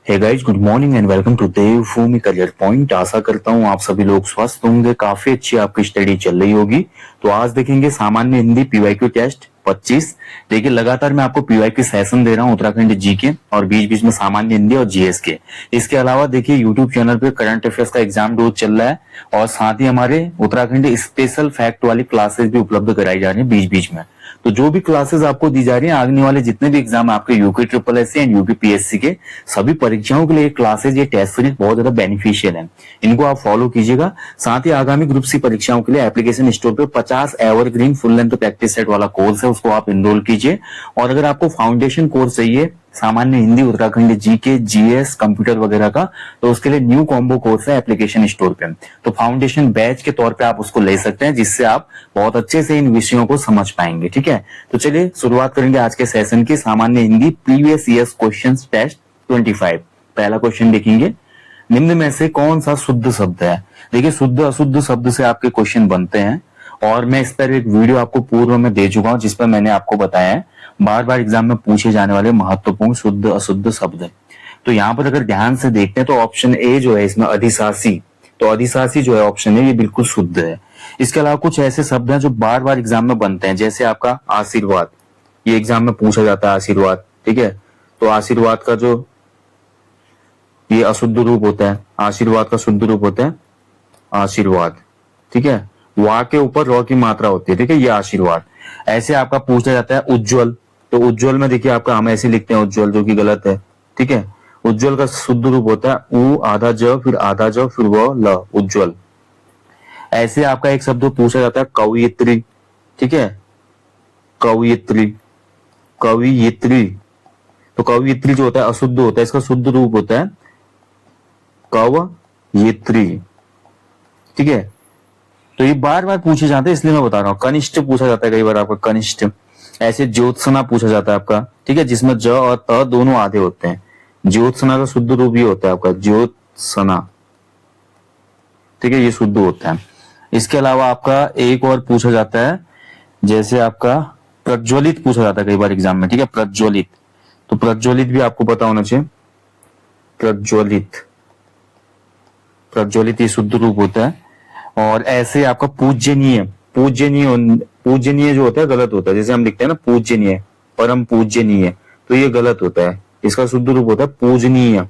Hey guys, good morning and welcome to Devbhoomi career point. आशा करता हूँ आप सभी लोग स्वस्थ होंगे, काफी अच्छी आपकी स्टडी चल रही होगी। तो आज देखेंगे सामान्य हिंदी पीवाईक्यू टेस्ट 25। देखिए लगातार मैं आपको पीवाईक्यू सेशन दे रहा हूँ उत्तराखंड जीके और बीच बीच में सामान्य हिंदी और जीएस के। इसके अलावा देखिए यूट्यूब चैनल पे करंट अफेयर्स का एग्जाम रोज चल रहा है और साथ ही हमारे उत्तराखंड स्पेशल फैक्ट वाली क्लासेस भी उपलब्ध कराई जा रही है बीच बीच में। तो जो भी क्लासेस आपको दी जा रही है, आने वाले जितने भी एग्जाम आपके UP triple S and UP PSC के सभी परीक्षाओं के लिए क्लासेस, ये टेस्ट सीरीज बहुत ज्यादा बेनिफिशियल है। इनको आप फॉलो कीजिएगा। साथ ही आगामी ग्रुप सी परीक्षाओं के लिए एप्लीकेशन स्टोर पे 50 evergreen full length practice set वाला कोर्स है, उसको आप इनरोल कीजिए। और अगर आपको फाउंडेशन कोर्स चाहिए सामान्य Hindi, Uttarakhand GK, GS, computer वगैरह का, तो उसके लिए न्यू कॉम्बो कोर्स है एप्लीकेशन स्टोर पे। तो फाउंडेशन बैच के तौर पे आप उसको ले सकते हैं, जिससे आप बहुत अच्छे से इन विषयों को समझ पाएंगे। ठीक है, तो चलिए शुरुआत करेंगे आज के सेशन की। सामान्य Hindi previous years questions test 25। पहला क्वेश्चन देखेंगे, निम्न में से कौन सा शुद्ध शब्द है। देखिए शुद्ध अशुद्ध शब्द से आपके क्वेश्चन बनते हैं और मैं इस पर एक वीडियो आपको पूर्व में दे चुका हूं, जिस पर मैंने आपको बताया है बार बार एग्जाम में पूछे जाने वाले महत्वपूर्ण शुद्ध अशुद्ध शब्द। तो यहाँ पर अगर ध्यान से देखते हैं तो ऑप्शन ए जो है इसमें अधिशासी, तो अधिशासी जो है ऑप्शन है ये बिल्कुल शुद्ध है। इसके अलावा कुछ ऐसे शब्द हैं जो बार बार एग्जाम में बनते हैं, जैसे आपका आशीर्वाद, ये एग्जाम में पूछा जाता है आशीर्वाद। ठीक है, तो आशीर्वाद का जो ये अशुद्ध रूप होता है, आशीर्वाद का शुद्ध रूप होता है आशीर्वाद। ठीक है, वा के ऊपर रॉ की मात्रा होती है। ठीक है, ये आशीर्वाद। ऐसे आपका पूछा जाता है उज्जवल, तो उज्जवल में देखिए आपका हम ऐसे लिखते हैं उज्जवल, जो कि गलत है। ठीक है, उज्जवल का शुद्ध रूप होता है उ आधा ज फिर आधा ज फिर व ल, उज्जवल। ऐसे आपका एक शब्द पूछा जाता है कवयित्री। ठीक है, कवयित्री, कवयित्री, तो कवयित्री जो होता है अशुद्ध होता है, इसका शुद्ध रूप होता है कवयित्री। ठीक है, तो ये बार बार पूछे जाते हैं इसलिए मैं बता रहा हूँ। कनिष्ठ पूछा जाता है कई बार आपका, कनिष्ठ। ऐसे ज्योत्सना पूछा जाता है आपका। ठीक है, जिसमें ज और त दोनों आधे होते हैं। ज्योत्सना का शुद्ध रूप ये होता है आपका ज्योत्सना। ठीक है, ये शुद्ध होता है। इसके अलावा आपका एक और पूछा जाता है, जैसे आपका प्रज्वलित पूछा जाता है कई बार एग्जाम में। ठीक है, प्रज्वलित, तो प्रज्वलित भी आपको पता होना चाहिए। प्रज्वलित, प्रज्वलित ये शुद्ध रूप होता है। और ऐसे आपका पूजनीय, पूजनीय, पूजनीय जो होता है गलत होता है। जैसे हम लिखते हैं ना पूजनीय, परम पूजनीय, तो ये गलत होता है। इसका शुद्ध रूप होता है पूजनीय,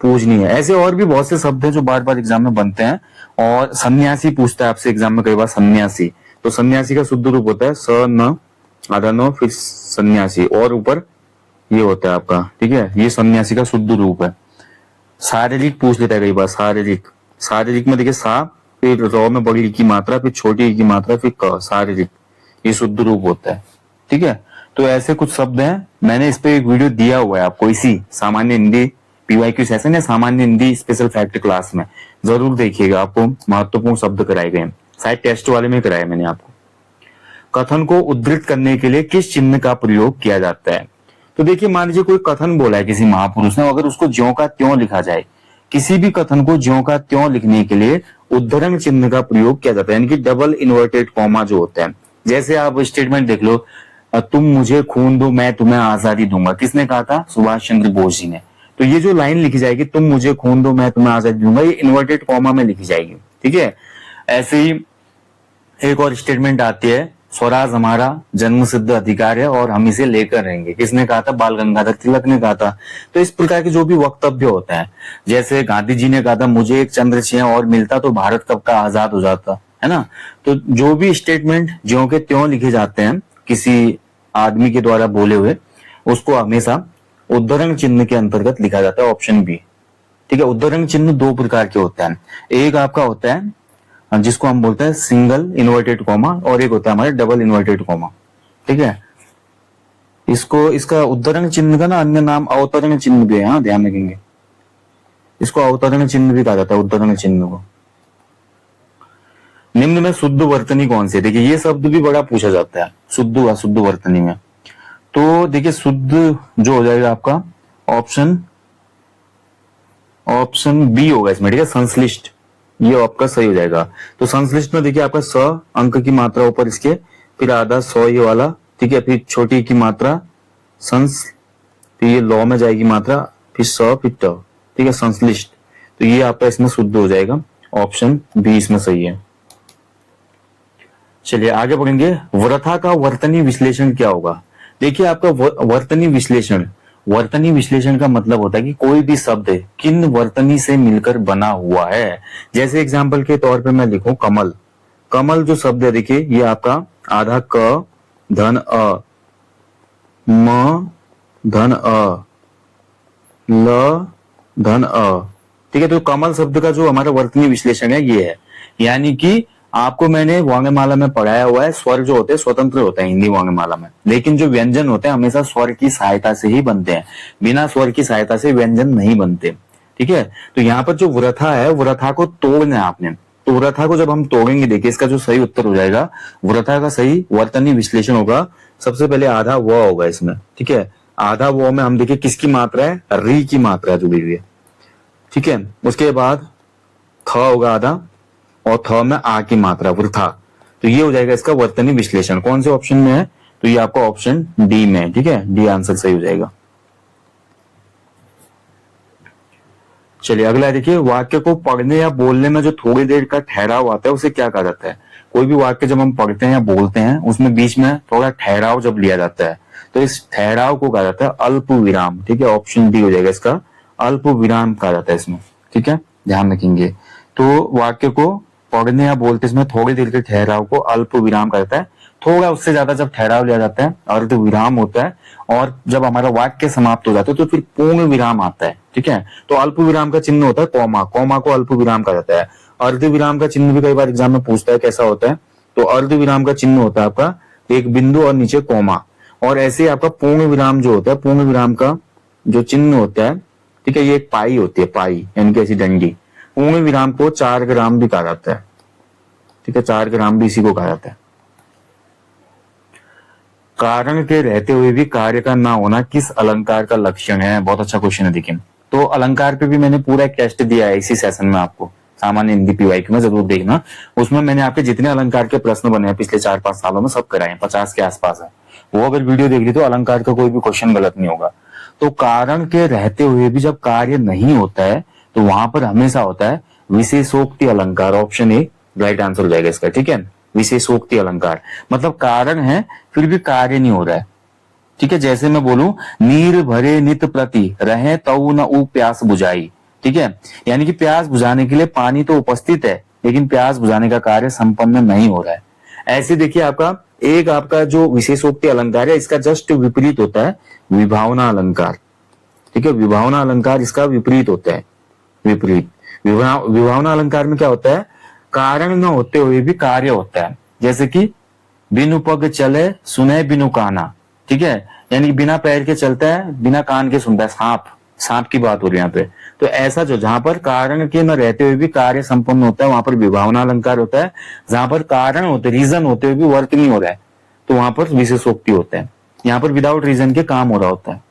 पूजनीय। ऐसे और भी बहुत से शब्द हैं जो बार बार एग्जाम में बनते हैं। और सन्यासी पूछता है आपसे एग्जाम में कई बार, सन्यासी, तो सन्यासी का शुद्ध रूप होता है स न आधा न फिर सन्यासी, और ऊपर ये होता है आपका। ठीक है, ये सन्यासी का शुद्ध रूप है। शारीरिक पूछ लेता है कई बार, शारीरिक, शारीरिक में देखिए सा फिर रॉ में बड़ी की मात्रा फिर छोटी की मात्रा फिर क, शारीरिक, ये शुद्ध रूप होता है। ठीक है, तो ऐसे कुछ शब्द हैं। मैंने इस पे एक वीडियो दिया हुआ है आपको इसी सामान्य हिंदी पीवाईक्यू सेशन या सामान्य हिंदी स्पेशल फैक्ट क्लास में, जरूर देखिएगा। आपको महत्वपूर्ण शब्द कराए गए, शायद टेस्ट वाले में कराए मैंने आपको। कथन को उद्धृत करने के लिए किस चिन्ह का प्रयोग किया जाता है। तो देखिए मान लीजिए कोई कथन बोला है किसी महापुरुष ने, अगर उसको ज्यों का त्यों लिखा जाए, किसी भी कथन को ज्यों का त्यों लिखने के लिए उद्धरण चिन्ह का प्रयोग किया जाता है, यानी कि डबल इन्वर्टेड कॉमा जो होता है। जैसे आप स्टेटमेंट देख लो, तुम मुझे खून दो मैं तुम्हें आजादी दूंगा, किसने कहा था, सुभाष चंद्र बोस जी ने। तो ये जो लाइन लिखी जाएगी, तुम मुझे खून दो मैं तुम्हें आजादी दूंगा, ये इन्वर्टेड कॉमा में लिखी जाएगी। ठीक है, ऐसे ही एक और स्टेटमेंट आती है, स्वराज हमारा जन्म सिद्ध अधिकार है और हम इसे लेकर रहेंगे, किसने कहा था, बाल गंगाधर तिलक ने कहा था। तो इस प्रकार के जो भी वक्तव्य होता है, जैसे गांधी जी ने कहा था मुझे एक चंद्र छह और मिलता तो भारत कब का आजाद हो जाता, है ना। तो जो भी स्टेटमेंट ज्यों के त्यों लिखे जाते हैं किसी आदमी के द्वारा बोले हुए, उसको हमेशा उद्धरण चिन्ह के अंतर्गत लिखा जाता है, ऑप्शन बी। ठीक है, उद्धरण चिन्ह दो प्रकार के होते हैं, एक आपका होता है जिसको हम बोलते हैं सिंगल इन्वर्टेड कॉमा, और एक होता है हमारे डबल इन्वर्टेड कॉमा। ठीक है, इसको, इसका उद्धरण चिन्ह का ना अन्य नाम अवतरण चिन्ह भी है, हाँ ध्यान रखेंगे, इसको अवतरण चिन्ह भी कहा जाता है, उद्धरण चिन्ह को। निम्न में शुद्ध वर्तनी कौन सी है। देखिए ये शब्द भी बड़ा पूछा जाता है, शुद्ध अशुद्ध वर्तनी में। तो देखिए शुद्ध जो हो जाएगा आपका ऑप्शन बी होगा इसमें। ठीक है, संश्लिष्ट, ये आपका सही हो जाएगा। तो संश्लिष्ट में देखिए आपका स अंक की मात्रा ऊपर इसके, फिर आधा सौ ये वाला। ठीक है, फिर छोटी की मात्रा संस, फिर ये लॉ में जाएगी मात्रा फिर स फिर ट, ठीक है, संश्लिष्ट। तो ये आपका इसमें शुद्ध हो जाएगा, ऑप्शन बी इसमें सही है। चलिए आगे बढ़ेंगे। वृथा का वर्तनी विश्लेषण क्या होगा? देखिए आपका वर्तनी विश्लेषण, वर्तनी विश्लेषण का मतलब होता है कि कोई भी शब्द किन वर्तनी से मिलकर बना हुआ है। जैसे एग्जांपल के तौर पे मैं लिखूं कमल, कमल जो शब्द है देखिए ये आपका आधा क धन अ, म धन अ, ल धन अ, ठीक है। तो कमल शब्द का जो हमारा वर्तनी विश्लेषण है ये है, यानी कि आपको मैंने वर्णमाला में पढ़ाया हुआ है स्वर जो होते हैं स्वतंत्र होते हैं हिंदी वर्णमाला में, लेकिन जो व्यंजन होते हैं हमेशा स्वर की सहायता से ही बनते हैं, बिना स्वर की सहायता से व्यंजन नहीं बनते, ठीक है। तो यहाँ पर जो वृथा है, वृथा को तोड़ना है आपने, तो वृथा को जब हम तोड़ेंगे देखिए इसका जो सही उत्तर हो जाएगा, वृथा का सही वर्तनी विश्लेषण होगा, सबसे पहले आधा व होगा इसमें, ठीक है। आधा व में हम देखिए किसकी मात्रा है, री की मात्रा जुड़ी हुई है, ठीक है। उसके बाद थ होगा आधा और थ में आ की मात्रा वृथा, तो ये हो जाएगा इसका वर्तनी विश्लेषण। कौन से ऑप्शन में है? तो ये आपका ऑप्शन डी में है, ठीक है, डी आंसर सही हो जाएगा। चलिए अगला देखिए, वाक्य को पढ़ने या बोलने में जो थोड़ी देर का ठहराव आता है उसे क्या कहा जाता है? कोई भी वाक्य जब हम पढ़ते हैं या बोलते हैं उसमें बीच में थोड़ा ठहराव जब लिया जाता है तो इस ठहराव को कहा जाता है अल्प विराम, ठीक है, ऑप्शन डी हो जाएगा इसका, अल्प विराम कहा जाता है इसमें, ठीक है, ध्यान रखेंगे। तो वाक्य को पढ़ने या बोलते इसमें थोड़ी देर के ठहराव को अल्प विराम कहा जाता है, थोड़ा उससे ज्यादा जब ठहराव लिया जाता है अर्ध विराम होता है, और जब हमारा वाक्य समाप्त हो जाता है तो फिर पूर्ण विराम आता है, ठीक है। तो अल्प विराम का चिन्ह होता है कॉमा, कॉमा को अल्प विराम कहा जाता है। अर्ध विराम का चिन्ह भी कई बार एग्जाम में पूछता है कैसा होता है, तो अर्ध विराम का चिन्ह होता है आपका एक बिंदु और नीचे कॉमा, और ऐसे आपका पूर्ण विराम जो होता है, पूर्ण विराम का जो चिन्ह होता है, ठीक है, ये एक पाई होती है, पाई यानी कि ऐसी डंडी। पूर्ण विराम को 4 ग्राम भी कहा जाता है, ठीक है, 4 ग्राम भी इसी को कहा जाता है। कारण के रहते हुए भी कार्य का ना होना किस अलंकार का लक्षण है? बहुत अच्छा क्वेश्चन है देखिए। तो अलंकार पे भी मैंने पूरा एक टेस्ट दिया है इसी सेशन में आपको, सामान्य हिंदी पीवाईक्यू में जरूर देखना, उसमें मैंने आपके जितने अलंकार के प्रश्न बने हैं पिछले 4-5 सालों में सब कराए हैं, 50 के आसपास है, वो अगर वीडियो देख ली तो अलंकार का कोई भी क्वेश्चन गलत नहीं होगा। तो कारण के रहते हुए भी जब कार्य नहीं होता है तो वहां पर हमेशा होता है विशेषोक्ति अलंकार, ऑप्शन ए राइट आंसर हो जाएगा इसका, ठीक है। विशेषोक्ति अलंकार मतलब कारण है फिर भी कार्य नहीं हो रहा है, ठीक है। जैसे मैं बोलूं नीर भरे नित प्रति रहे तऊ न ऊ प्यास बुझाई, ठीक है, यानी कि प्यास बुझाने के लिए पानी तो उपस्थित है लेकिन प्यास बुझाने का कार्य संपन्न नहीं हो रहा है। ऐसे देखिए आपका एक आपका जो विशेषोक्ति अलंकार है इसका जस्ट विपरीत होता है विभावना अलंकार, ठीक है, विभावना अलंकार इसका विपरीत होता है, विपरीत। विभावना अलंकार में क्या होता है, कारण न होते हुए भी कार्य होता है, जैसे कि बिनु पग चले सुने बिनु काना, ठीक है, यानी कि बिना पैर के चलता है बिना कान के सुनता है, सांप, सांप की बात हो रही है यहाँ पे। तो ऐसा जो जहां पर कारण के न रहते हुए भी कार्य संपन्न होता है वहां पर विभावना अलंकार होता है, जहां पर कारण होते रीजन होते हुए भी वर्क नहीं हो रहा है तो वहां पर विशेषोक्ति होता है, यहाँ पर विदाउट रीजन के काम हो रहा होता है।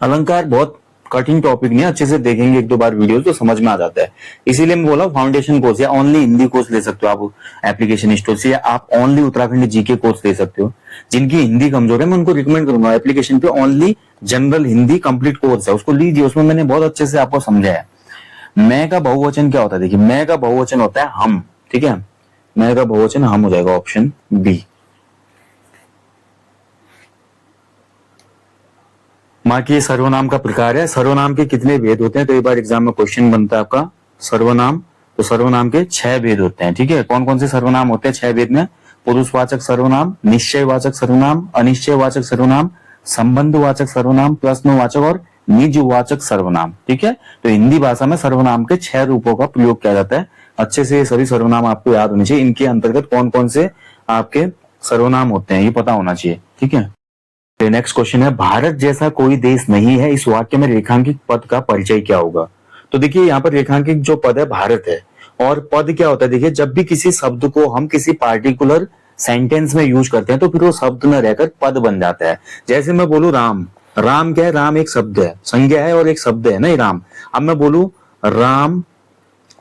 अलंकार बहुत कठिन टॉपिक नहीं है, अच्छे से देखेंगे 1-2 बार वीडियो तो समझ में आ जाता है। इसीलिए मैं बोला फाउंडेशन कोर्स या ओनली हिंदी कोर्स ले सकते हो आप एप्लीकेशन स्टोर से, या आप ओनली उत्तराखंड जीके कोर्स ले सकते हो। जिनकी हिंदी कमजोर है मैं उनको रिकमेंड करूंगा एप्लीकेशन पे only general Hindi complete course है, उसको लीजिए, उसमें मैंने बहुत अच्छे से आपको समझाया। मैं का बहुवचन क्या होता है, देखिए मैं का बहुवचन होता है हम, ठीक है, मैं का बहुवचन हम हो जाएगा, ऑप्शन बी। माँ की सर्वनाम का प्रकार है, सर्वनाम के कितने भेद होते हैं, तो एक बार एग्जाम में क्वेश्चन बनता है आपका सर्वनाम, तो सर्वनाम के 6 भेद होते हैं, ठीक है। कौन कौन से सर्वनाम होते हैं 6 भेद में? पुरुषवाचक सर्वनाम, निश्चयवाचक सर्वनाम, अनिश्चयवाचक सर्वनाम, संबंधवाचक सर्वनाम, प्रश्नवाचक और निजवाचक सर्वनाम, ठीक है। तो हिंदी भाषा में सर्वनाम के 6 रूपों का प्रयोग किया जाता है। अच्छे से सभी सर्वनाम आपको याद होने चाहिए, इनके अंतर्गत कौन कौन से आपके सर्वनाम होते हैं ये पता होना चाहिए, ठीक है। नेक्स्ट क्वेश्चन है, भारत जैसा कोई देश नहीं है, इस वाक्य में रेखांकित पद का परिचय क्या होगा? तो देखिए यहाँ पर रेखांकित जो पद है भारत है, और पद क्या होता है, देखिए जब भी किसी शब्द को हम किसी पार्टिकुलर सेंटेंस में यूज करते हैं तो फिर वो शब्द न रहकर पद बन जाता है। जैसे मैं बोलूं राम, राम क्या है, राम एक शब्द है, संज्ञा है और एक शब्द है ना राम। अब मैं बोलूं राम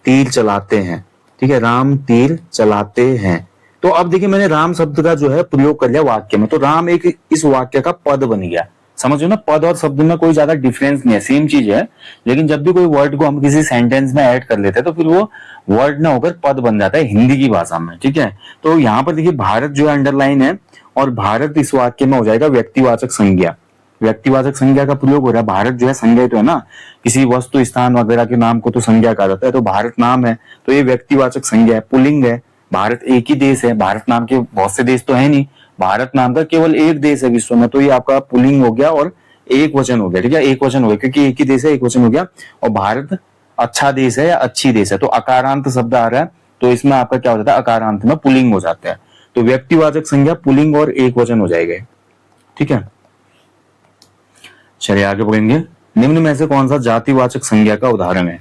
तीर चलाते हैं, ठीक है, राम तीर चलाते हैं, तो अब देखिए मैंने राम शब्द का जो है प्रयोग कर लिया वाक्य में, तो राम एक इस वाक्य का पद बन गया, समझो ना, पद और शब्द में कोई ज्यादा डिफरेंस नहीं है, सेम चीज है। लेकिन जब भी कोई वर्ड को हम किसी सेंटेंस में ऐड कर लेते हैं तो फिर वो वर्ड ना होकर पद बन जाता है हिंदी की भाषा में, ठीक है। तो यहाँ पर देखिए भारत जो है अंडरलाइन है, और भारत इस वाक्य में हो जाएगा व्यक्तिवाचक संज्ञा। व्यक्तिवाचक संज्ञा का प्रयोग हो रहा है, भारत जो है संज्ञा तो है ना, किसी वस्तु स्थान वगैरह के नाम को तो संज्ञा कहा जाता है, तो भारत नाम है तो ये व्यक्तिवाचक संज्ञा है, पुल्लिंग है। भारत एक ही देश है, भारत नाम के बहुत से देश तो है नहीं, भारत नाम का केवल एक देश है विश्व में, तो ये आपका पुल्लिंग हो गया और एक वचन हो गया, ठीक है, एक वचन हो गया क्योंकि एक ही देश है, एक वचन हो गया। और भारत अच्छा देश है या अच्छी देश है, तो अकारांत शब्द आ रहा है, तो इसमें आपका क्या हो जाता है, अकारांत में पुल्लिंग हो जाता है, तो व्यक्तिवाचक संज्ञा पुल्लिंग और एक वचन हो जाएगा, ठीक है। चलिए आगे बढ़ेंगे। निम्न में से कौन सा जातिवाचक संज्ञा का उदाहरण है?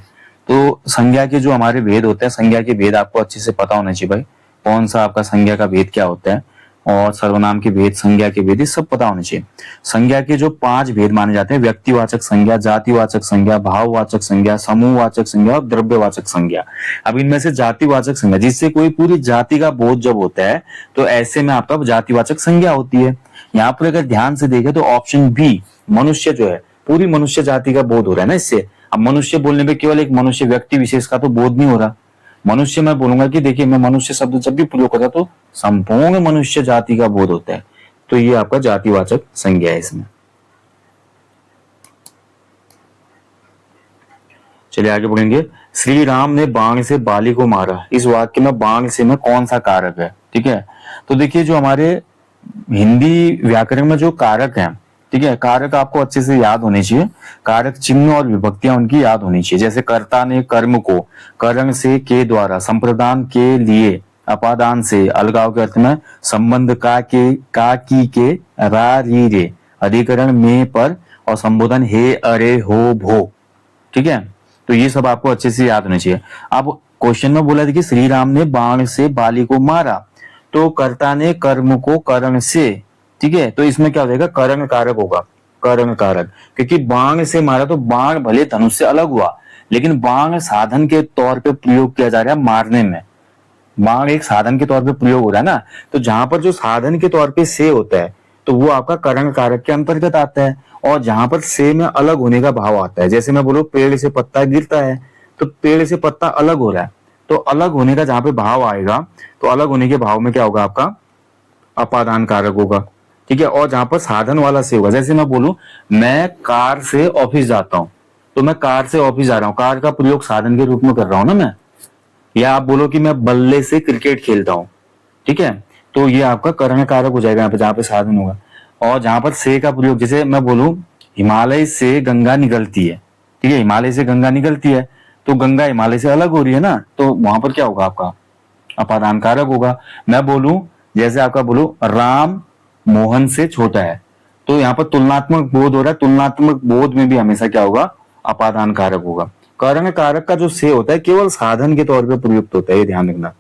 तो संज्ञा के जो हमारे भेद होते हैं, संज्ञा के भेद आपको अच्छे से पता होना चाहिए भाई, कौन सा आपका संज्ञा का भेद क्या होता है, और सर्वनाम के भेद, संज्ञा के भेद, ये सब पता होने चाहिए। संज्ञा के जो 5 भेद माने जाते हैं, व्यक्तिवाचक संज्ञा, जातिवाचक संज्ञा, भाववाचक संज्ञा, समूहवाचक संज्ञा और द्रव्यवाचक संज्ञा। अब इनमें से जातिवाचक संज्ञा, जिससे कोई पूरी जाति का बोध जब होता है तो ऐसे में आपका जातिवाचक संज्ञा होती है। यहाँ पर अगर ध्यान से देखें तो ऑप्शन बी, मनुष्य जो है, पूरी मनुष्य जाति का बोध हो रहा है ना इससे। अब मनुष्य बोलने पे केवल एक मनुष्य व्यक्ति विशेष का तो बोध नहीं हो रहा। मनुष्य मैं बोलूंगा कि देखिए, मैं मनुष्य शब्द जब भी प्रयोग करता तो संपूर्ण मनुष्य जाति का बोध होता है, तो ये आपका जातिवाचक संज्ञा है इसमें। चलिए आगे बढ़ेंगे। श्री राम ने बाण से बाली को मारा, इस वाक्य में बाण से में कौन सा कारक है, ठीक है। तो देखिए जो हमारे हिंदी व्याकरण में जो कारक है, ठीक है, कारक आपको अच्छे से याद होने चाहिए, कारक चिन्ह और विभक्तियां उनकी याद होनी चाहिए। जैसे कर्ता ने कर्म को करण से के द्वारा, संप्रदान के लिए, अपादान से, अलगाव के अर्थ में, संबंध का के, का की के, रा री रे, अधिकरण में पर, और संबोधन हे अरे हो भो, ठीक है। तो ये सब आपको अच्छे से याद होने चाहिए। अब क्वेश्चन में बोला था कि श्री राम ने बाण से बाली को मारा, तो कर्ता ने कर्म को करण से, ठीक है, तो इसमें क्या हो जाएगा, करण कारक होगा, करण कारक, क्योंकि बाण से मारा तो बाण भले धनुष से अलग हुआ, लेकिन बाण साधन के तौर पे प्रयोग किया जा रहा है मारने में, बाण एक साधन के तौर पे प्रयोग हो रहा है ना, तो जहां पर जो साधन के तौर पे से होता है तो वो आपका करण कारक के अंतर्गत आता है, और जहां पर से में अलग होने का भाव आता है, जैसे मैं बोलूं पेड़ से पत्ता गिरता है, तो पेड़ से पत्ता अलग हो रहा है, तो अलग होने का जहां पे भाव आएगा, तो अलग होने के भाव में क्या होगा, आपका अपादान कारक होगा, ठीक है। और जहां पर साधन वाला से होगा, जैसे मैं बोलूं मैं कार से ऑफिस जाता हूं, तो मैं कार से ऑफिस जा रहा हूं, कार का प्रयोग साधन के रूप में कर रहा हूं ना मैं। या आप बोलो कि मैं बल्ले से क्रिकेट खेलता हूं, ठीक है, तो ये आपका करण कारक हो जाएगा यहाँ पे, जहां पे साधन होगा। और जहां पर से का प्रयोग, जैसे मैं बोलूं हिमालय से गंगा निकलती है, ठीक है, हिमालय से गंगा निकलती है, तो गंगा हिमालय से अलग हो रही है ना, तो वहां पर क्या होगा, आपका अपादान कारक होगा। मैं बोलूं, जैसे आपका बोलूं राम मोहन से छोटा है, तो यहाँ पर तुलनात्मक बोध हो रहा है, तुलनात्मक बोध में भी हमेशा क्या होगा, अपादान कारक होगा। करण कारक का जो से होता है केवल साधन के तौर पे प्रयुक्त होता है, ये ध्यान रखना,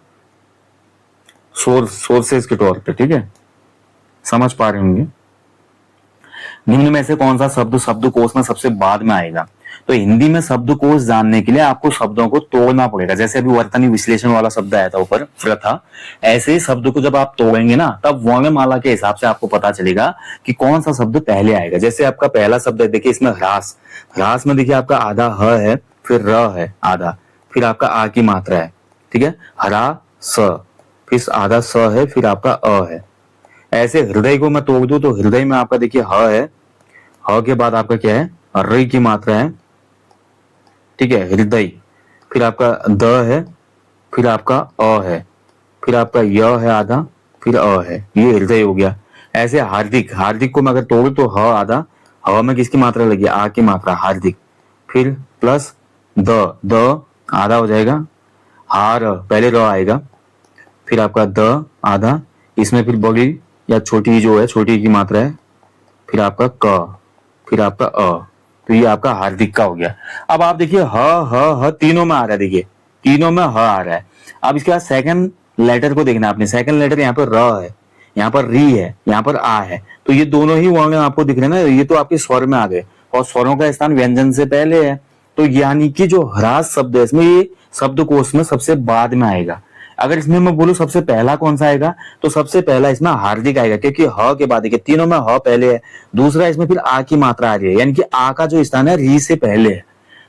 सोर्सेस के तौर पे, ठीक है, समझ पा रहे होंगे। निम्न में से कौन सा शब्द शब्दकोश में सबसे बाद में आएगा? तो हिंदी में शब्दकोश जानने के लिए आपको शब्दों को तोड़ना पड़ेगा, जैसे अभी वर्तनी विश्लेषण वाला शब्द आया था ऊपर, प्रथा, ऐसे ही शब्द को जब आप तोड़ेंगे ना, तब वर्णमाला के हिसाब से आपको पता चलेगा कि कौन सा शब्द पहले आएगा। जैसे आपका पहला शब्द है, देखिए इसमें ह्रास, ह्रास में देखिए आपका आधा ह है, फिर र है आधा, फिर आपका आ की मात्रा है, ठीक है, हरा स, फिर आधा स है, फिर आपका अ है। ऐसे हृदय को मैं तोड़ दूं तो हृदय में आपका देखिए ह है, ह के बाद आपका क्या है, र की मात्रा है, ठीक है, हृदय, फिर आपका द है, फिर आपका अ है, फिर आपका य है आधा, फिर अ है, ये हृदय हो गया। ऐसे हार्दिक, हार्दिक को मैं अगर तोड़ तो ह आधा, ह में किसकी मात्रा लगी, आ की मात्रा, हार्दिक, फिर प्लस द आधा हो जाएगा, हार पहले र आएगा, फिर आपका द आधा, इसमें फिर बड़ी या छोटी जो है, छोटी की मात्रा है, फिर आपका क, फिर आपका अ, तो ये आपका हार्दिक का हो गया। अब आप देखिए ह तीनों में आ रहा है, देखिए तीनों में ह आ रहा है। अब इसके बाद सेकंड लेटर को देखना आपने, सेकंड लेटर यहाँ पर र है, यहाँ पर री है, यहाँ पर आ है, तो ये दोनों ही वर्ण आपको दिख रहे हैं ना, ये तो आपके स्वर में आ गए, और स्वरों का स्थान व्यंजन से पहले है, तो यानी कि जो ह्रास शब्द है इसमें, ये शब्दकोश में सबसे बाद में आएगा। अगर इसमें मैं बोलूं सबसे पहला कौन सा आएगा, तो सबसे पहला इसमें हार्दिक आएगा, क्योंकि ह के बाद देखिए तीनों में ह पहले है। दूसरा इसमें फिर आ की मात्रा आ रही है, यानी कि आ का जो स्थान है री से पहले है।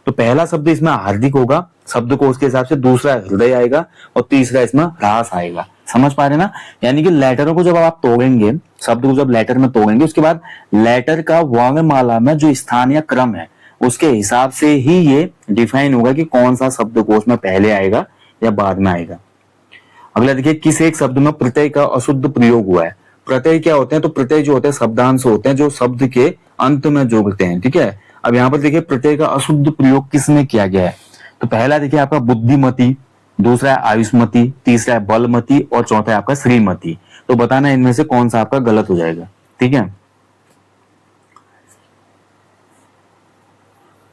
तो पहला शब्द इसमें हार्दिक होगा शब्द को उसके हिसाब से, दूसरा हृदय आएगा और तीसरा इसमें ह्रास आएगा। समझ पा रहे ना? यानी कि लेटरों को जब आप तोड़ेंगे, शब्द को जब लेटर में तोड़ेंगे, उसके बाद लेटर का वर्णमाला में जो स्थान या क्रम है उसके हिसाब से ही ये डिफाइन होगा कि कौन सा शब्दकोश में पहले आएगा या बाद में आएगा। अगला देखिए, किस एक शब्द में प्रत्यय का अशुद्ध प्रयोग हुआ है। प्रत्यय क्या होते हैं, तो प्रत्यय जो होते हैं शब्दांश होते हैं जो शब्द के अंत में जोड़ते हैं। ठीक है, अब यहाँ पर देखिए प्रत्यय का अशुद्ध प्रयोग किसमें किया गया है। तो पहला देखिए आपका बुद्धिमती, दूसरा है आयुष्मती, तीसरा है बलमती और चौथा है आपका श्रीमती। तो बताना इनमें से कौन सा आपका गलत हो जाएगा। ठीक है,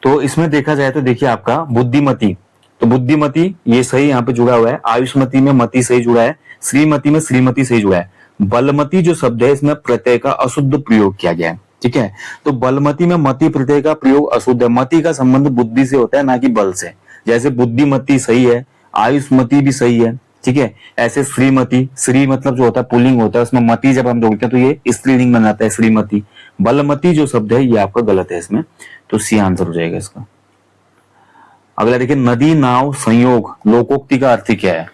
तो इसमें देखा जाए तो देखिए आपका बुद्धिमती, तो बुद्धिमती ये सही यहाँ पे जुड़ा हुआ है, आयुष्मती में मती सही जुड़ा है, श्रीमती में श्रीमती सही जुड़ा है। बलमती जो शब्द है इसमें प्रत्यय का अशुद्ध प्रयोग किया गया है। ठीक है, तो बलमती में मती प्रत्यय का प्रयोग अशुद्ध है। मती का संबंध बुद्धि से होता है, ना कि बल से। जैसे बुद्धिमती सही है, आयुष्मती भी सही है। ठीक है, ऐसे श्रीमती, श्री मतलब जो होता है पुल्लिंग होता है, उसमें मती जब हम जोड़ते हैं तो ये स्त्रीलिंग बन जाता है श्रीमती। बलमती जो शब्द है ये आपका गलत है इसमें, तो सी आंसर हो जाएगा इसका। अगला देखिए, नदी नाव संयोग लोकोक्ति का अर्थ क्या है।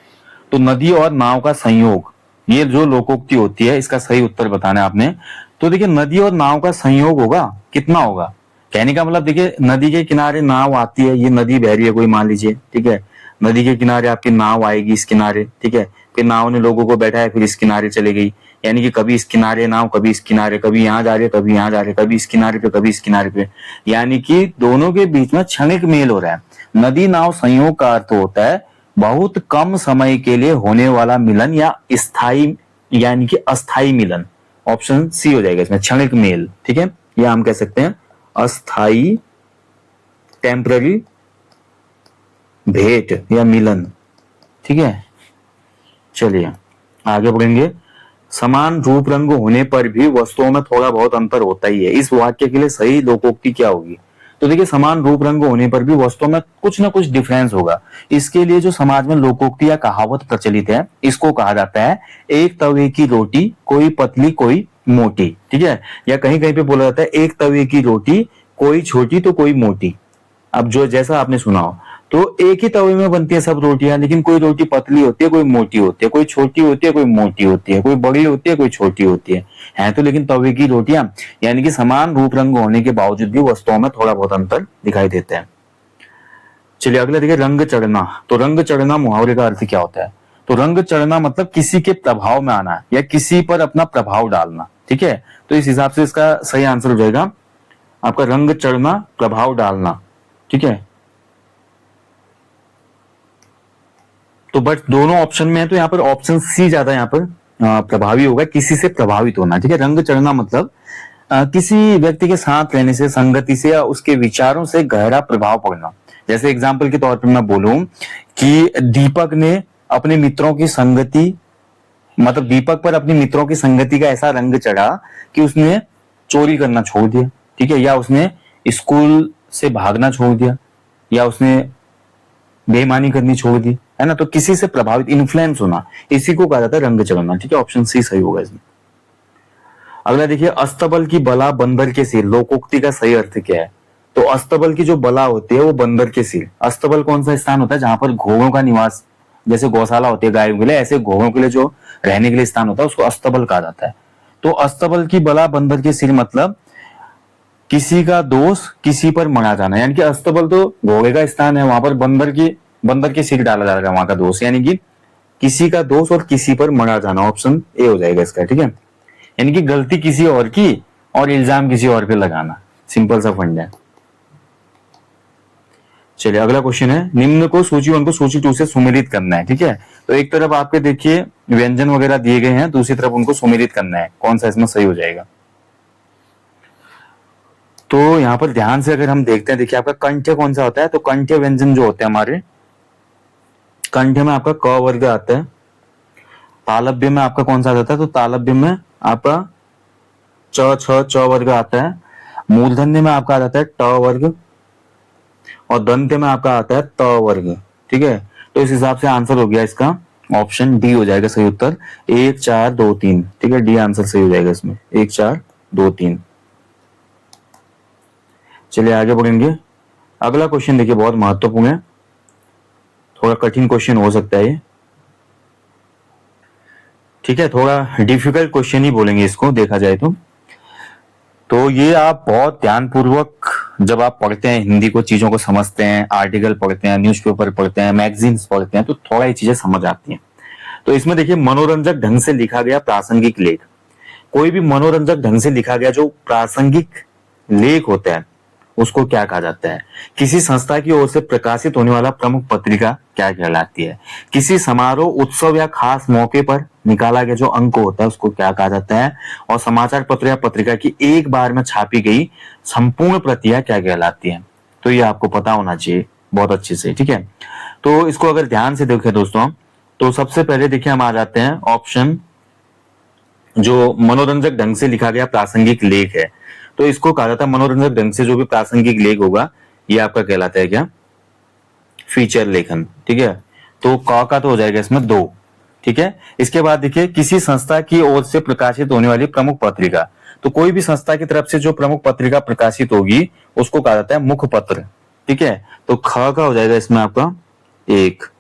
तो नदी और नाव का संयोग ये जो लोकोक्ति होती है, इसका सही उत्तर बताना है आपने। तो देखिए नदी और नाव का संयोग होगा, कितना होगा, कहने का मतलब देखिए नदी के किनारे नाव आती है, ये नदी बह रही है कोई मान लीजिए। ठीक है, नदी के किनारे आपकी नाव आएगी इस किनारे। ठीक है, फिर नाव ने लोगों को बैठाया, फिर इस किनारे चले गई, यानी कि कभी इस किनारे नाव, कभी इस किनारे, कभी यहाँ जा रही है, कभी यहाँ जा रही है, कभी इस किनारे पे, कभी इस किनारे पे, यानी कि दोनों के बीच में क्षणिक मेल हो रहा है। नदी नाव संयोग का अर्थ होता है बहुत कम समय के लिए होने वाला मिलन या स्थायी यानी कि अस्थायी मिलन। ऑप्शन सी हो जाएगा इसमें, क्षणिक मेल। ठीक है, या हम कह सकते हैं अस्थायी टेम्पररी भेंट या मिलन। ठीक है, चलिए आगे बढ़ेंगे। समान रूप रंग होने पर भी वस्तुओं में थोड़ा बहुत अंतर होता ही है, इस वाक्य के लिए सही लोकोक्ति क्या होगी। तो देखिए समान रूप रंग होने पर भी वस्तुओं में कुछ ना कुछ डिफरेंस होगा। इसके लिए जो समाज में लोकोक्ति या कहावत प्रचलित है, इसको कहा जाता है एक तवे की रोटी कोई पतली कोई मोटी। ठीक है, या कहीं कहीं पे बोला जाता है एक तवे की रोटी कोई छोटी तो कोई मोटी। अब जो जैसा आपने सुना हो, तो एक ही तवे में बनती है सब रोटियां, लेकिन कोई रोटी पतली होती है, कोई मोटी होती है, कोई छोटी होती है, कोई मोटी होती है, कोई बड़ी होती है, कोई छोटी होती है तो लेकिन तवे की रोटियां। यानी कि समान रूप रंग होने के बावजूद भी वस्तुओं में थोड़ा बहुत अंतर दिखाई देता है। चलिए अगला देखिए, रंग चढ़ना। तो रंग चढ़ना मुहावरे का अर्थ क्या होता है। तो रंग चढ़ना मतलब किसी के प्रभाव में आना या किसी पर अपना प्रभाव डालना। ठीक है, तो इस हिसाब से इसका सही आंसर हो जाएगा आपका रंग चढ़ना, प्रभाव डालना। ठीक है, तो बट दोनों ऑप्शन में है तो यहाँ पर ऑप्शन सी ज्यादा यहाँ पर प्रभावी होगा, किसी से प्रभावित होना। ठीक है, रंग चढ़ना मतलब किसी व्यक्ति के साथ रहने से, संगति से या उसके विचारों से गहरा प्रभाव पड़ना। जैसे एग्जाम्पल के तौर पर मैं बोलूं कि दीपक ने अपने मित्रों की संगति, मतलब दीपक पर अपने मित्रों की संगति का ऐसा रंग चढ़ा कि उसने चोरी करना छोड़ दिया। ठीक है, या उसने स्कूल से भागना छोड़ दिया, या उसने बेईमानी करनी छोड़ दी, है ना। तो किसी से प्रभावित, इन्फ्लुएंस होना, इसी को कहा जाता है रंग चढ़ना। ठीक है, ऑप्शन सी सही होगा इसमें। अगला देखिए, अस्तबल की बला बंदर के सिर लोकोक्ति का सही अर्थ क्या है। तो अस्तबल की जो बला होती है वो बंदर के सिर। अस्तबल कौन सा स्थान होता है जहां पर घोड़ों का निवास, जैसे गौशाला होती है गायों के लिए, ऐसे घोड़ों के लिए जो रहने के लिए स्थान होता है उसको अस्तबल कहा जाता है। तो अस्तबल की बला बंदर के सिर मतलब किसी का दोष किसी पर मना जाना, यानी कि अस्तबल तो घोड़े का स्थान है, वहां पर बंदर के सिर डाला जाएगा वहां का दोष, यानी कि किसी का दोष और किसी पर मना जाना। ऑप्शन ए हो जाएगा इसका। ठीक है, यानी कि गलती किसी और की और इल्जाम किसी और पे लगाना, सिंपल सा फंड है। चलिए अगला क्वेश्चन है, निम्न को सूची 1 को सूची 2 से सुमेलित करना है। ठीक है, तो एक तरफ आपके देखिए व्यंजन वगैरह दिए गए हैं, दूसरी तरफ उनको सुमेलित करना है, कौन सा इसमें सही हो जाएगा। तो यहाँ पर ध्यान से अगर हम देखते हैं, देखिए आपका कंठ्य कौन सा होता है। तो कंठ्य व्यंजन जो होते हैं हमारे, कंठ्य में आपका क वर्ग आता है। तालव्य में आपका कौन सा आता है, तो तालव्य में आपका च छ च वर्ग आता है। मूर्धन्य में आपका आ जाता है ट वर्ग, और दंत्य में आपका आता है त वर्ग। ठीक है, तो इस हिसाब से आंसर हो गया इसका ऑप्शन डी हो जाएगा सही उत्तर, 1 4 2 3। ठीक है, डी आंसर सही हो जाएगा इसमें, 1 4 2 3। चलिए आगे बढ़ेंगे। अगला क्वेश्चन देखिए बहुत महत्वपूर्ण है, थोड़ा कठिन क्वेश्चन हो सकता है ये। ठीक है, थोड़ा डिफिकल्ट क्वेश्चन ही बोलेंगे इसको देखा जाए तो ये आप बहुत ध्यानपूर्वक जब आप पढ़ते हैं हिंदी को, चीजों को समझते हैं, आर्टिकल पढ़ते हैं, न्यूज़पेपर पढ़ते हैं, मैगजीन्स पढ़ते हैं, तो थोड़ा ये चीजें समझ आती हैं। तो इसमें देखिए मनोरंजक ढंग से लिखा गया प्रासंगिक लेख, कोई भी मनोरंजक ढंग से लिखा गया जो प्रासंगिक लेख होता है उसको क्या कहा जाता है? किसी संस्था की ओर से प्रकाशित होने वाला प्रमुख पत्रिका क्या कहलाती है? किसी समारोह, उत्सव या खास मौके पर निकाला गया जो अंक होता है उसको क्या कहा जाता है? और समाचार पत्र या पत्रिका की एक बार में छापी गई संपूर्ण प्रतियां क्या कहलाती है? तो ये आपको पता होना चाहिए बहुत अच्छे से। ठीक है, तो इसको अगर ध्यान से देखें दोस्तों, तो सबसे पहले देखिए हम आ जाते हैं ऑप्शन जो मनोरंजक ढंग से लिखा गया प्रासंगिक लेख है, तो इसको कहा जाता है मनोरंजक ढंग से जो भी प्रासंगिक लेख होगा ये आपका कहलाता है क्या? फीचर लेखन। ठीक है, तो क का तो हो जाएगा इसमें 2। ठीक है, इसके बाद देखिए किसी संस्था की ओर से प्रकाशित होने वाली प्रमुख पत्रिका, तो कोई भी संस्था की तरफ से जो प्रमुख पत्रिका प्रकाशित होगी उसको कहा जाता है मुख पत्र। ठीक है, तो ख का हो जाएगा इसमें आपका 1।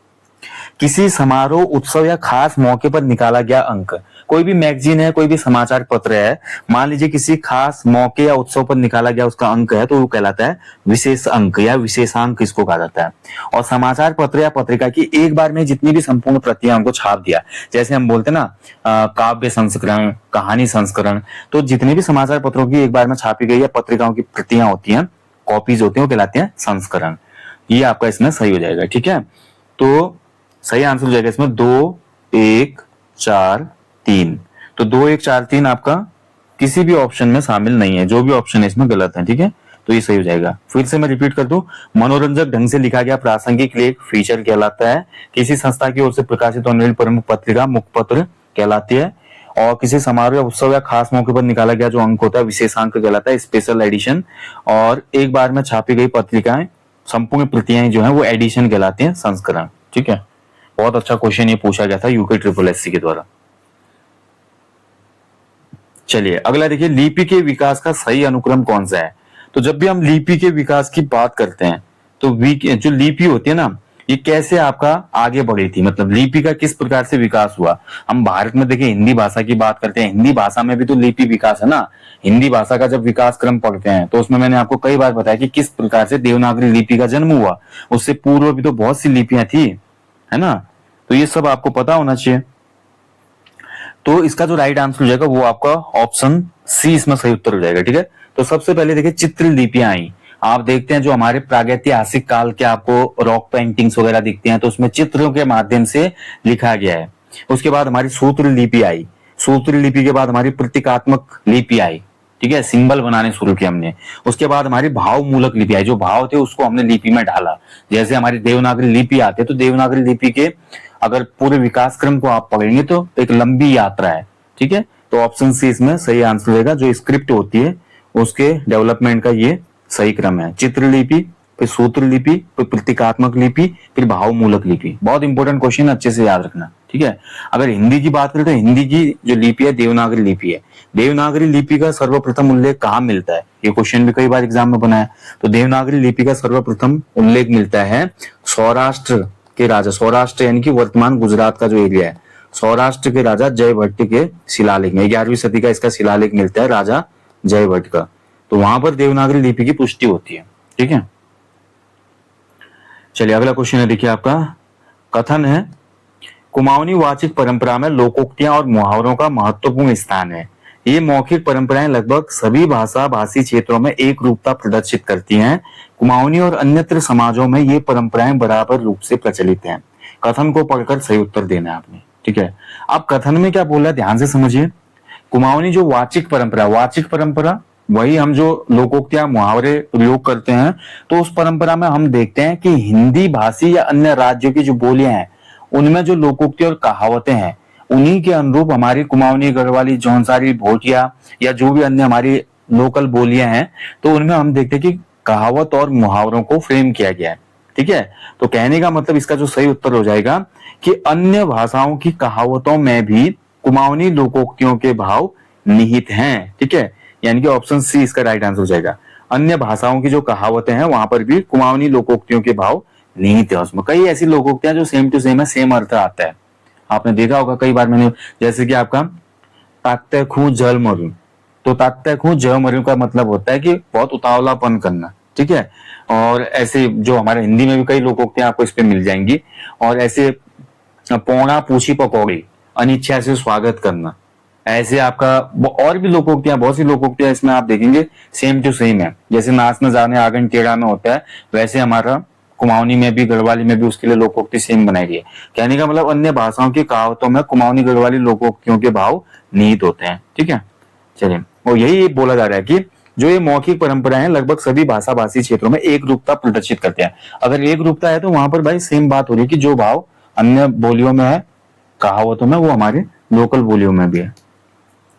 किसी समारोह, उत्सव या खास मौके पर निकाला गया अंक, कोई भी मैगजीन है, कोई भी समाचार पत्र है, मान लीजिए किसी खास मौके या उत्सव पर निकाला गया उसका अंक है तो वो कहलाता है विशेष अंक या विशेषांक इसको कहा जाता है। और समाचार पत्र या पत्रिका की एक बार में जितनी भी संपूर्ण प्रतियां उनको छाप दिया, जैसे हम बोलते हैं ना काव्य संस्करण, कहानी संस्करण, तो जितने भी समाचार पत्रों की एक बार में छापी गई या पत्रिकाओं की प्रतियां होती हैं, कॉपीज होती हैं, वो कहलाते हैं संस्करण। ये आपका इसमें सही हो जाएगा। ठीक है, तो सही आंसर हो जाएगा इसमें 2 1 4 3। तो 2 1 4 3 आपका किसी भी ऑप्शन में शामिल नहीं है, जो भी ऑप्शन है इसमें गलत है। ठीक है, तो ये सही हो जाएगा। फिर से मैं रिपीट कर दूं, मनोरंजक ढंग से लिखा गया प्रासंगिक लेख फीचर कहलाता है, किसी संस्था की ओर से प्रकाशित होने वाली प्रमुख पत्रिका मुखपत्र कहलाती है, और किसी समारोह या उत्सव या खास मौके पर निकाला गया जो अंक होता है विशेषांक कहलाता है, स्पेशल एडिशन, और एक बार में छापी गई पत्रिकाएं संपूर्ण प्रतियां जो है वो एडिशन कहलाती है, संस्करण। ठीक है, बहुत अच्छा क्वेश्चन ये पूछा गया था यूके ट्रिपल एससी के द्वारा। चलिए अगला देखिए, लिपि के विकास का सही अनुक्रम कौन सा है? तो जब भी हम लिपि के विकास की बात करते हैं तो जो लिपि होती है ना, ये कैसे आपका आगे बढ़ी थी, मतलब लिपि का किस प्रकार से विकास हुआ। हम भारत में देखिए हिंदी भाषा की बात करते हैं, हिंदी भाषा में भी तो लिपि विकास है ना। हिंदी भाषा का जब विकास क्रम पढ़ते हैं तो उसमें मैंने आपको कई बार बताया कि किस प्रकार से देवनागरी लिपि का जन्म हुआ, उससे पूर्व भी तो बहुत सी लिपियां थी, है ना। तो ये सब आपको पता होना चाहिए। तो इसका जो राइट आंसर हो जाएगा वो आपका ऑप्शन सी इसमें सही उत्तर हो जाएगा। ठीक है, तो सबसे पहले देखिए चित्र लिपियां आई। आप देखते हैं जो हमारे प्रागैतिहासिक काल के आपको रॉक पेंटिंग्स वगैरह दिखते हैं तो उसमें चित्रों के माध्यम से लिखा गया है। उसके बाद हमारी सूत्र लिपि आई, सूत्र लिपि के बाद हमारी प्रतीकात्मक लिपि आई, ठीक है, सिंबल बनाने शुरू किए हमने। उसके बाद हमारी भाव मूलक लिपि आई, जो भाव थे उसको हमने लिपि में ढाला। जैसे हमारी देवनागरी लिपि आती है तो देवनागरी लिपि के अगर पूरे विकास क्रम को आप पकड़ेंगे तो एक लंबी यात्रा है। ठीक है, तो ऑप्शन सी इसमें सही आंसर रहेगा। जो स्क्रिप्ट होती है उसके डेवलपमेंट का ये सही क्रम है, चित्र लिपि, फिर सूत्र लिपि, फिर प्रतीकात्मक लिपि, फिर भाव मूलक लिपि। बहुत इंपॉर्टेंट क्वेश्चन, अच्छे से याद रखना। ठीक है, अगर हिंदी की बात करें तो हिंदी की जो लिपि है देवनागरी लिपि है। देवनागरी लिपि का सर्वप्रथम उल्लेख कहाँ मिलता है, ये क्वेश्चन भी कई बार एग्जाम में बना है। तो देवनागरी लिपि का सर्वप्रथम उल्लेख मिलता है सौराष्ट्र के राजा, सौराष्ट्र यानी कि वर्तमान गुजरात का जो एरिया है, सौराष्ट्र के राजा जयभट्ट के शिलालेख में 11वीं सदी का इसका शिलालेख मिलता है राजा जयभट्ट का। तो वहां पर देवनागरी लिपि की पुष्टि होती है। ठीक है, चलिए अगला क्वेश्चन है, देखिए आपका कथन है, कुमाऊनी वाचिक परंपरा में लोकोक्तियां और मुहावरों का महत्वपूर्ण स्थान है। ये मौखिक परंपराएं लगभग सभी भाषा भाषी क्षेत्रों में एक रूपता प्रदर्शित करती हैं। कुमाऊनी और अन्यत्र समाजों में ये परंपराएं बराबर रूप से प्रचलित हैं। कथन को पढ़कर सही उत्तर देना है आपने। ठीक है, अब कथन में क्या बोला है ध्यान से समझिए। कुमाऊनी जो वाचिक परंपरा वही हम जो लोकोक्तियां मुहावरे प्रयोग करते हैं, तो उस परंपरा में हम देखते हैं कि हिंदी भाषी या अन्य राज्यों की जो बोलियां हैं उनमें जो लोकोक्ति और कहावतें हैं उन्हीं के अनुरूप हमारी कुमाऊनी, गढ़वाली, जौनसारी, भोटिया या जो भी अन्य हमारी लोकल बोलियां हैं तो उनमें हम देखते हैं कि कहावत और मुहावरों को फ्रेम किया गया है। ठीक है। तो कहने का मतलब इसका जो सही उत्तर हो जाएगा कि अन्य भाषाओं की कहावतों में भी कुमाऊनी लोकोक्तियों के भाव निहित हैं, ठीक है। यानी कि ऑप्शन सी इसका राइट आंसर हो जाएगा। अन्य भाषाओं की जो कहावतें हैं वहां पर भी कुमाऊनी लोकोक्तियों के भाव निहित है। उसमें कई ऐसी लोकोक्तियां जो सेम टू सेम है, सेम अर्थ आता है। आपने देखा होगा कई बार मैंने, जैसे कि आपका तात्या खू जल मरू, तो तात्या खू जल मरू का मतलब होता है कि बहुत उतावलापन करना, ठीक है। और ऐसे जो हमारे हिंदी में भी कई लोकोक्तियां आपको इस पे मिल जाएंगी। और ऐसे पौना पूछी पकौड़ी, अनिच्छा से स्वागत करना, ऐसे आपका और भी लोकोक्तियां, बहुत सी लोकोक्तियां इसमें आप देखेंगे सेम टू सेम है। जैसे नाच न जाने आंगन टेढ़ा में होता है, वैसे हमारा कुमाऊनी में भी, गढ़वाली में भी उसके लिए लोकोक्ति सेम बनाई गई है। कहने का मतलब अन्य भाषाओं की कहावतों में कुमाऊनी गढ़वाली लोकोक्तियों के भाव निहित होते हैं, ठीक है। चलिए, और यही बोला जा रहा है कि जो ये मौखिक परंपराएं लगभग सभी भाषा भाषी क्षेत्रों में एक रूपता प्रदर्शित करते हैं। अगर एक रूपता है तो वहां पर भाई सेम बात हो रही है कि जो भाव अन्य बोलियों में है, कहावतों में, वो हमारे लोकल बोलियों में भी है।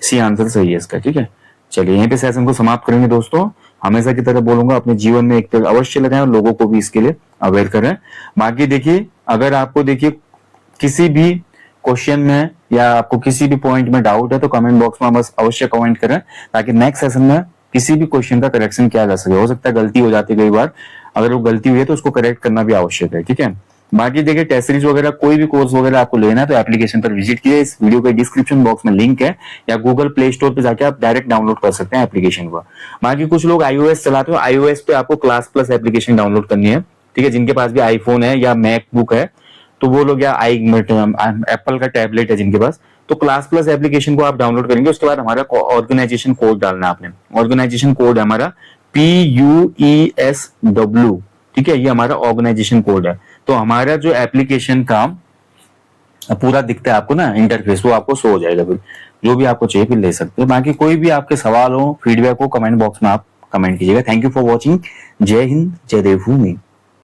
सी आंसर सही है इसका, ठीक है। चलिए, यहीं पे सेशन को समाप्त करेंगे दोस्तों। हमेशा की तरह बोलूंगा, अपने जीवन में एक पेड़ अवश्य लगाएं और लोगों को भी इसके लिए अवेयर करें। बाकी देखिए, अगर आपको देखिए किसी भी क्वेश्चन में या आपको किसी भी पॉइंट में डाउट है तो कमेंट बॉक्स में बस अवश्य कमेंट करें, ताकि नेक्स्ट सेशन में किसी भी क्वेश्चन का करेक्शन किया जा सके। हो सकता है गलती हो जाती है कई बार, अगर वो गलती हुई है तो उसको करेक्ट करना भी आवश्यक है, ठीक है। बाकी देखिए, टेस्ट सीरीज वगैरह कोई भी कोर्स वगैरह आपको लेना है तो एप्लीकेशन पर विजिट कीजिए। इस वीडियो के डिस्क्रिप्शन बॉक्स में लिंक है, या गूगल प्ले स्टोर पे जाके आप डायरेक्ट डाउनलोड कर सकते हैं एप्लीकेशन को। बाकी कुछ लोग iOS चलाते हो, iOS पे आपको क्लास प्लस एप्लीकेशन डाउनलोड करनी है, ठीक है। जिनके पास भी आईफोन है या मैकबुक है तो वो लोग, या एप्पल का टैबलेट है जिनके पास, तो क्लास प्लस एप्लीकेशन को आप डाउनलोड करेंगे। उसके बाद हमारा ऑर्गेनाइजेशन कोड डालना है आपने। ऑर्गेनाइजेशन कोड है हमारा PUESW, ठीक है। ये हमारा ऑर्गेनाइजेशन कोड है। तो हमारा जो एप्लीकेशन का पूरा दिखता है आपको ना इंटरफेस, वो आपको शो हो जाएगा। फिर जो भी आपको चाहिए फिर ले सकते हैं। बाकी कोई भी आपके सवाल हो, फीडबैक हो, कमेंट बॉक्स में आप कमेंट कीजिएगा। Thank you for watching. जय हिंद, जय देवभूमि।